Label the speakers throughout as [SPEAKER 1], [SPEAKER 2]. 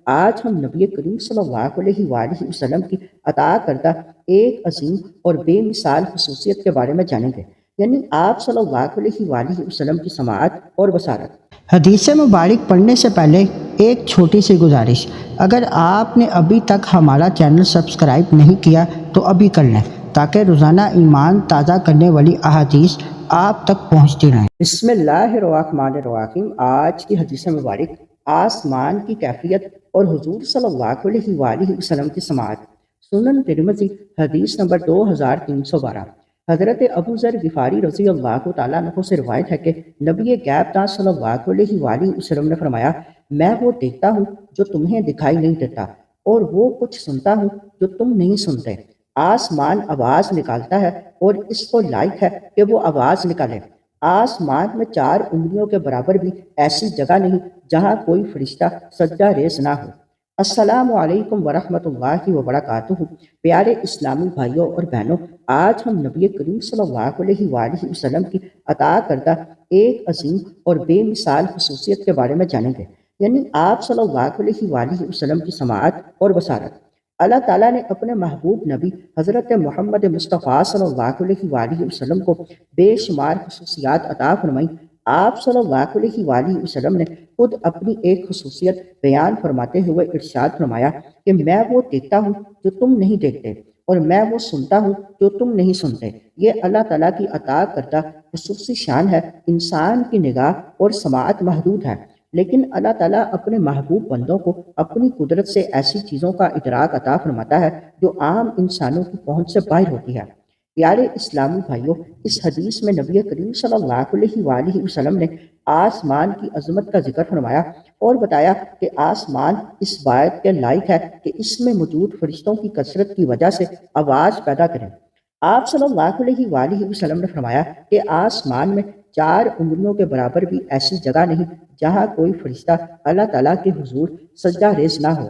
[SPEAKER 1] آج ہم نبی کریم صلی اللہ علیہ وآلہ وسلم کی عطا کردہ ایک عظیم اور بے مثال خصوصیت کے بارے میں جانیں گے، یعنی آپ صلی اللہ علیہ وآلہ وسلم کی سماعت اور بصارت۔ حدیث مبارک پڑھنے سے پہلے ایک چھوٹی سی گزارش، اگر آپ نے ابھی تک ہمارا چینل سبسکرائب نہیں کیا تو ابھی کر لیں تاکہ روزانہ ایمان تازہ کرنے والی احادیث آپ تک پہنچتی رہیں۔ بسم اللہ الرحمن الرحیم۔ آج کی حدیث مبارک آسمان کی کیفیت اور حضور صلی اللہ علیہ وآلہ وسلم کی سماعت۔ سنن ترمذی حدیث نمبر 2312۔ حضرت ابو ذر غفاری رضی اللہ تعالیٰ عنہ سے روایت ہے کہ نبی غیب داں صلی اللہ علیہ وآلہ وسلم نے فرمایا، میں وہ دیکھتا ہوں جو تمہیں دکھائی نہیں دیتا، اور وہ کچھ سنتا ہوں جو تم نہیں سنتے۔ آسمان آواز نکالتا ہے اور اس کو لائق ہے کہ وہ آواز نکالے۔ آسمان میں 4 انگلیوں کے برابر بھی ایسی جگہ نہیں جہاں کوئی فرشتہ سجدہ ریز نہ ہو۔ السلام علیکم ورحمۃ اللہ وبرکاتہ۔ پیارے اسلامی بھائیوں اور بہنوں، آج ہم نبی کریم صلی اللہ علیہ وآلہ وسلم کی عطا کردہ ایک عظیم اور بے مثال خصوصیت کے بارے میں جانیں گے، یعنی آپ صلی اللہ علیہ وآلہ وسلم کی سماعت اور بصارت۔ اللہ تعالیٰ نے اپنے محبوب نبی حضرت محمد مصطفیٰ صلی اللہ علیہ وآلہ وسلم کو بے شمار خصوصیات عطا فرمائی۔ آپ صلی اللہ علیہ وآلہ وسلم نے خود اپنی ایک خصوصیت بیان فرماتے ہوئے ارشاد فرمایا کہ میں وہ دیکھتا ہوں جو تم نہیں دیکھتے، اور میں وہ سنتا ہوں جو تم نہیں سنتے۔ یہ اللہ تعالیٰ کی عطا کردہ خصوصی شان ہے۔ انسان کی نگاہ اور سماعت محدود ہے، لیکن اللہ تعالیٰ اپنے محبوب بندوں کو اپنی قدرت سے ایسی چیزوں کا ادراک عطا فرماتا ہے جو عام انسانوں کی پہنچ سے باہر ہوتی ہے۔ پیارے اسلامی بھائیوں، اس حدیث میں نبی کریم صلی اللہ علیہ وآلہ وسلم نے آسمان کی عظمت کا ذکر فرمایا اور بتایا کہ آسمان اس بات کے لائق ہے کہ اس میں موجود فرشتوں کی کثرت کی وجہ سے آواز پیدا کریں۔ آپ صلی اللہ علیہ وآلہ وسلم نے فرمایا کہ آسمان میں 4 انگلیوں کے برابر بھی ایسی جگہ نہیں جہاں کوئی فرشتہ اللہ تعالیٰ کے حضور سجدہ ریز نہ ہو۔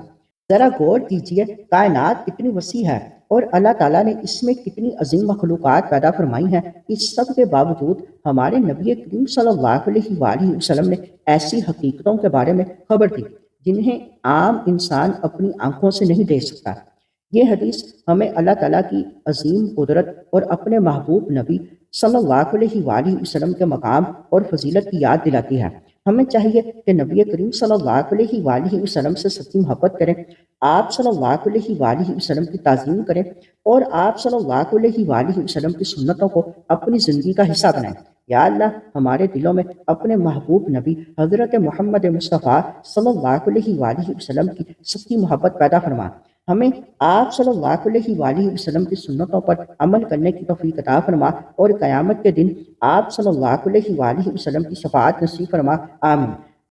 [SPEAKER 1] ذرا غور کیجئے، کائنات کتنی وسیع ہے اور اللہ تعالیٰ نے اس میں کتنی عظیم مخلوقات پیدا فرمائی ہیں۔ اس سب کے باوجود ہمارے نبی کریم صلی اللہ علیہ وآلہ وسلم نے ایسی حقیقتوں کے بارے میں خبر دی جنہیں عام انسان اپنی آنکھوں سے نہیں دیکھ سکتا۔ یہ حدیث ہمیں اللہ تعالیٰ کی عظیم قدرت اور اپنے محبوب نبی صلی اللہ علیہ وآلہ وسلم کے مقام اور فضیلت کی یاد دلاتی ہے۔ ہمیں چاہیے کہ نبی کریم صلی اللہ علیہ وآلہ وسلم سے سچی محبت کریں، آپ صلی اللہ علیہ وآلہ وسلم کی تعظیم کریں، اور آپ صلی اللہ علیہ وآلہ وسلم کی سنتوں کو اپنی زندگی کا حصہ بنائیں۔ یا اللہ، ہمارے دلوں میں اپنے محبوب نبی حضرت محمد مصطفیٰ صلی اللہ علیہ وآلہ وسلم کی سچی محبت پیدا فرما۔ ہمیں آپ صلی اللہ علیہ وآلہ وسلم کی سنتوں پر عمل کرنے کی توفیق عطا فرما، اور قیامت کے دن آپ صلی اللہ علیہ وآلہ وسلم کی شفاعت نصیب فرما۔ آمین۔